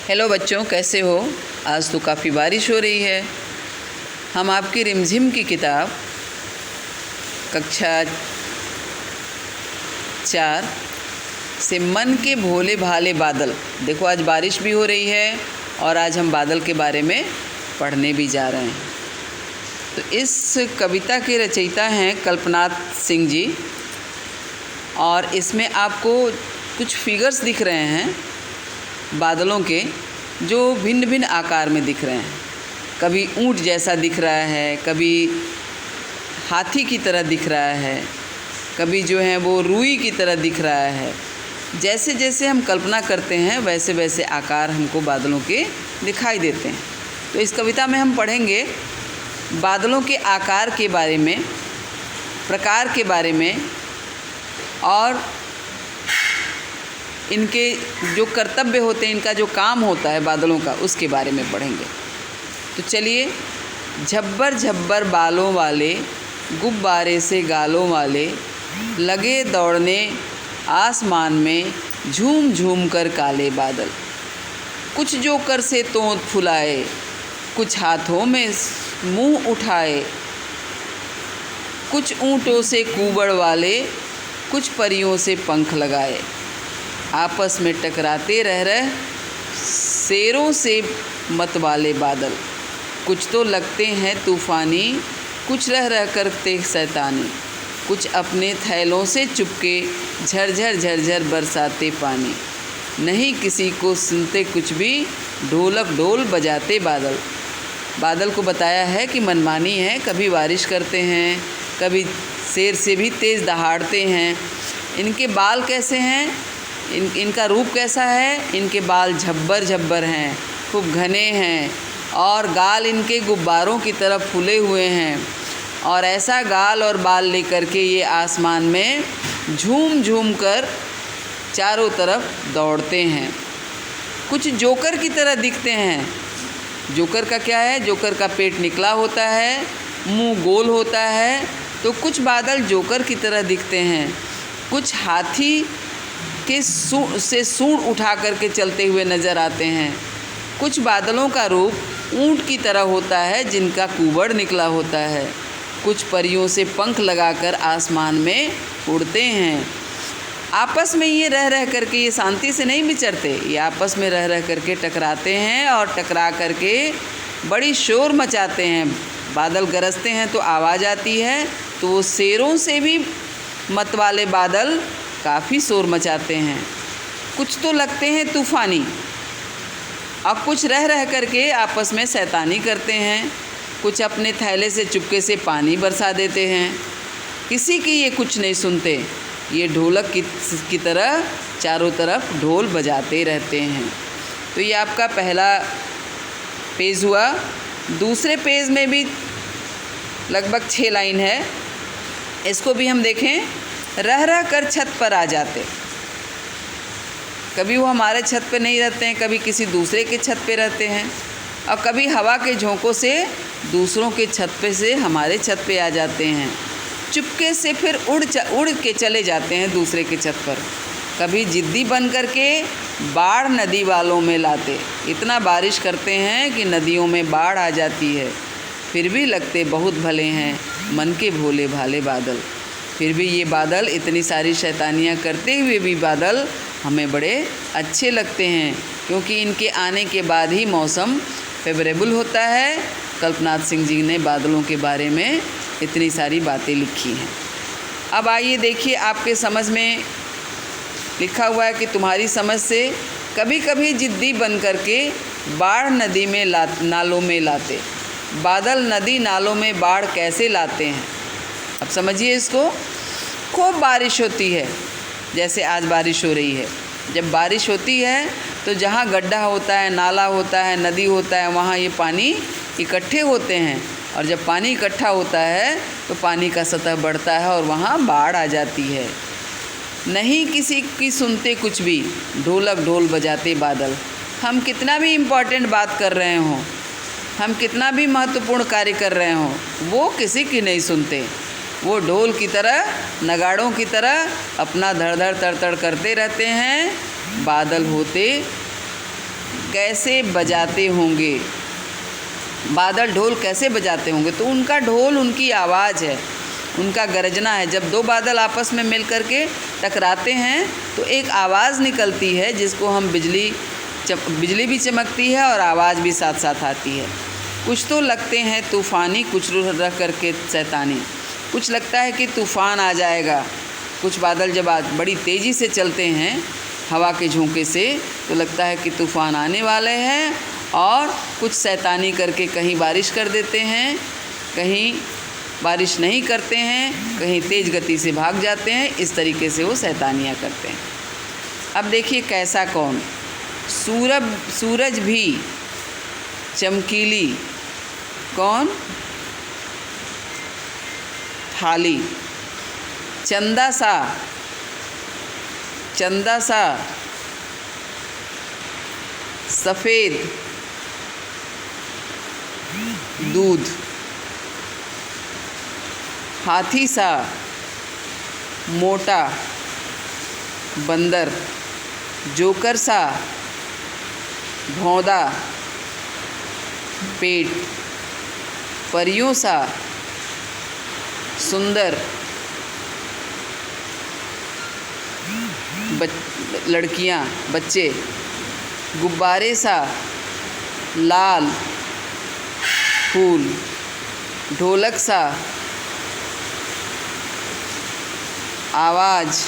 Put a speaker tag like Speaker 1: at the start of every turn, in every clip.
Speaker 1: Hello बच्चों, कैसे हो। आज तो काफ़ी बारिश हो रही है। हम आपकी रिमझिम की किताब कक्षा 4 से मन के भोले भाले बादल। देखो, आज बारिश भी हो रही है और आज हम बादल के बारे में पढ़ने भी जा रहे हैं। तो इस कविता के रचयिता हैं कल्पनाथ सिंह जी, और इसमें आपको कुछ फिगर्स दिख रहे हैं बादलों के, जो भिन्न भिन्न आकार में दिख रहे हैं। कभी ऊंट जैसा दिख रहा है, कभी हाथी की तरह दिख रहा है, कभी जो है वो रुई की तरह दिख रहा है। जैसे जैसे हम कल्पना करते हैं वैसे वैसे आकार हमको बादलों के दिखाई देते हैं। तो इस कविता में हम पढ़ेंगे बादलों के आकार के बारे में, प्रकार के बारे में, और इनके जो कर्तव्य होते हैं, इनका जो काम होता है बादलों का, उसके बारे में पढ़ेंगे। तो चलिए। झब्बर झब्बर बालों वाले, गुब्बारे से गालों वाले, लगे दौड़ने आसमान में, झूम झूम कर काले बादल। कुछ जोकर से तोंत फुलाए, कुछ हाथों में मुंह उठाए, कुछ ऊँटों से कूबड़ वाले, कुछ परियों से पंख लगाए। आपस में टकराते रह शेरों से मत वाले बादल। कुछ तो लगते हैं तूफ़ानी, कुछ रह करते शैतानी, कुछ अपने थैलों से चुपके झरझर झरझर बरसाते पानी। नहीं किसी को सुनते कुछ भी, ढोलक ढोल बजाते बादल। बादल को बताया है कि मनमानी है, कभी बारिश करते हैं, कभी शेर से भी तेज़ दहाड़ते हैं। इनके बाल कैसे हैं, इनका रूप कैसा है। इनके बाल झब्बर झब्बर हैं, खूब घने हैं, और गाल इनके गुब्बारों की तरफ फूले हुए हैं। और ऐसा गाल और बाल लेकर के ये आसमान में झूम झूम कर चारों तरफ दौड़ते हैं। कुछ जोकर की तरह दिखते हैं। जोकर का क्या है, जोकर का पेट निकला होता है, मुंह गोल होता है। तो कुछ बादल जोकर की तरह दिखते हैं। कुछ हाथी के से सूंड उठा करके चलते हुए नज़र आते हैं। कुछ बादलों का रूप ऊंट की तरह होता है, जिनका कूबड़ निकला होता है। कुछ परियों से पंख लगाकर आसमान में उड़ते हैं। आपस में ये रह करके ये शांति से नहीं विचरते, ये आपस में रह करके टकराते हैं, और टकरा करके बड़ी शोर मचाते हैं। बादल गरजते हैं तो आवाज़ आती है, तो वो शेरों से भी मत वाले बादल काफ़ी शोर मचाते हैं। कुछ तो लगते हैं तूफ़ानी, और कुछ रह करके आपस में शैतानी करते हैं। कुछ अपने थैले से चुपके से पानी बरसा देते हैं। किसी की ये कुछ नहीं सुनते, ये ढोलक की तरह चारों तरफ ढोल बजाते रहते हैं। तो ये आपका पहला पेज हुआ। दूसरे पेज में भी लगभग 6 लाइन है। इसको भी हम देखें। रह कर छत पर आ जाते। कभी वो हमारे छत पे नहीं रहते हैं, कभी किसी दूसरे के छत पे रहते हैं, और कभी हवा के झोंकों से दूसरों के छत पे से हमारे छत पे आ जाते हैं। चुपके से फिर उड़ के चले जाते हैं दूसरे के छत पर। कभी जिद्दी बन करके बाढ़ नदी वालों में लाते। इतना बारिश करते हैं कि नदियों में बाढ़ आ जाती है। फिर भी लगते बहुत भले हैं मन के भोले भाले बादल। फिर भी ये बादल, इतनी सारी शैतानियाँ करते हुए भी बादल हमें बड़े अच्छे लगते हैं, क्योंकि इनके आने के बाद ही मौसम फेवरेबल होता है। कल्पनाथ सिंह जी ने बादलों के बारे में इतनी सारी बातें लिखी हैं। अब आइए देखिए, आपके समझ में लिखा हुआ है कि तुम्हारी समझ से कभी कभी जिद्दी बन करके बाढ़ नदी में नालों में लाते। बादल नदी नालों में बाढ़ कैसे लाते हैं, अब समझिए इसको। खूब बारिश होती है, जैसे आज बारिश हो रही है। जब बारिश होती है तो जहाँ गड्ढा होता है, नाला होता है, नदी होता है, वहाँ ये पानी इकट्ठे होते हैं, और जब पानी इकट्ठा होता है तो पानी का सतह बढ़ता है और वहाँ बाढ़ आ जाती है। नहीं किसी की सुनते कुछ भी, ढोलक ढोल बजाते बादल। हम कितना भी इम्पोर्टेंट बात कर रहे हों, हम कितना भी महत्वपूर्ण कार्य कर रहे हों, वो किसी की नहीं सुनते। वो ढोल की तरह, नगाड़ों की तरह अपना धड़ धड़ तड़ तड़ करते रहते हैं। बादल होते कैसे बजाते होंगे, बादल ढोल कैसे बजाते होंगे। तो उनका ढोल उनकी आवाज़ है, उनका गरजना है। जब दो बादल आपस में मिल कर के टकराते हैं तो एक आवाज़ निकलती है, जिसको हम बिजली भी चमकती है और आवाज़ भी साथ साथ आती है। कुछ तो लगते हैं तूफ़ानी, कुछ रख कर के शैतानी। कुछ लगता है कि तूफ़ान आ जाएगा। कुछ बादल जब बड़ी तेज़ी से चलते हैं हवा के झोंके से, तो लगता है कि तूफ़ान आने वाले हैं। और कुछ शैतानी करके कहीं बारिश कर देते हैं, कहीं बारिश नहीं करते हैं, कहीं तेज़ गति से भाग जाते हैं। इस तरीके से वो शैतानियाँ करते हैं। अब देखिए कैसा कौन। सूरज भी चमकीली कौन थाली, चंदा सा सफ़ेद दूध, हाथी सा मोटा बंदर, जोकर सा भौंदा पेट, परियों सा सुंदर लड़कियां बच्चे, गुब्बारे सा लाल फूल, ढोलक सा आवाज़,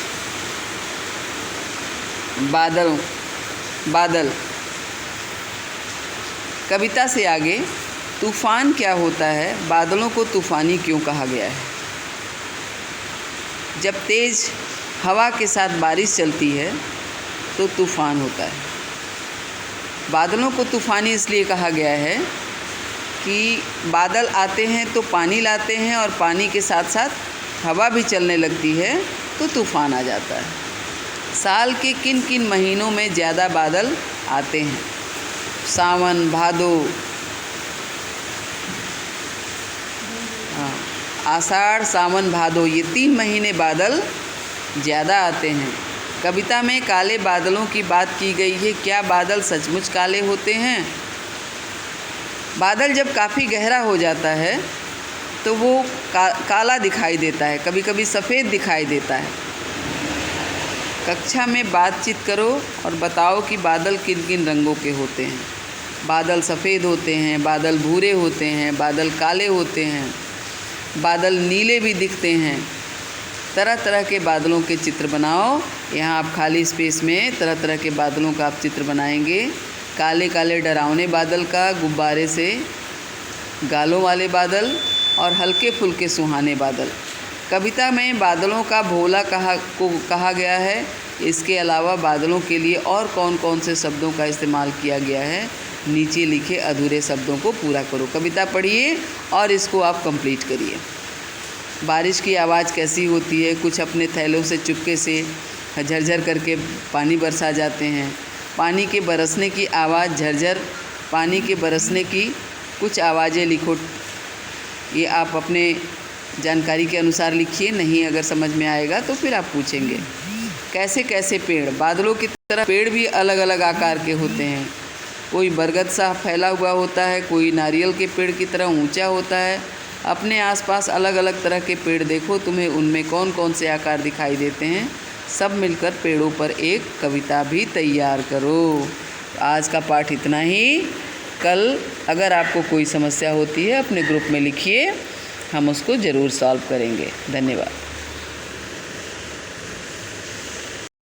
Speaker 1: बादल। कविता से आगे तूफ़ान क्या होता है, बादलों को तूफ़ानी क्यों कहा गया है। जब तेज़ हवा के साथ बारिश चलती है तो तूफ़ान होता है। बादलों को तूफ़ानी इसलिए कहा गया है कि बादल आते हैं तो पानी लाते हैं, और पानी के साथ साथ हवा भी चलने लगती है तो तूफ़ान आ जाता है। साल के किन किन महीनों में ज़्यादा बादल आते हैं। सावन भादो, आषाढ़ सावन भादो, ये 3 महीने बादल ज़्यादा आते हैं। कविता में काले बादलों की बात की गई है। क्या बादल सचमुच काले होते हैं। बादल जब काफ़ी गहरा हो जाता है तो वो काला दिखाई देता है, कभी कभी सफ़ेद दिखाई देता है। कक्षा में बातचीत करो और बताओ कि बादल किन किन रंगों के होते हैं। बादल सफ़ेद होते हैं, बादल भूरे होते हैं, बादल काले होते हैं, बादल नीले भी दिखते हैं। तरह तरह के बादलों के चित्र बनाओ। यहाँ आप खाली स्पेस में तरह तरह के बादलों का आप चित्र बनाएंगे। काले काले डरावने बादल का, गुब्बारे से गालों वाले बादल, और हल्के फुल्के सुहाने बादल। कविता में बादलों का भोला कहा गया है। इसके अलावा बादलों के लिए और कौन कौन से शब्दों का इस्तेमाल किया गया है, नीचे लिखे अधूरे शब्दों को पूरा करो। कविता पढ़िए और इसको आप कंप्लीट करिए। बारिश की आवाज़ कैसी होती है। कुछ अपने थैलों से चुपके से झरझर करके पानी बरसा जाते हैं। पानी के बरसने की आवाज़, झरझर पानी के बरसने की कुछ आवाज़ें लिखो। ये आप अपने जानकारी के अनुसार लिखिए, नहीं अगर समझ में आएगा तो फिर आप पूछेंगे। कैसे कैसे पेड़, बादलों की तरह पेड़ भी अलग अलग आकार के होते हैं। कोई बरगद सा फैला हुआ होता है, कोई नारियल के पेड़ की तरह ऊंचा होता है। अपने आसपास अलग अलग तरह के पेड़ देखो, तुम्हें उनमें कौन कौन से आकार दिखाई देते हैं। सब मिलकर पेड़ों पर एक कविता भी तैयार करो। आज का पाठ इतना ही। कल अगर आपको कोई समस्या होती है अपने ग्रुप में लिखिए, हम उसको ज़रूर सॉल्व करेंगे। धन्यवाद।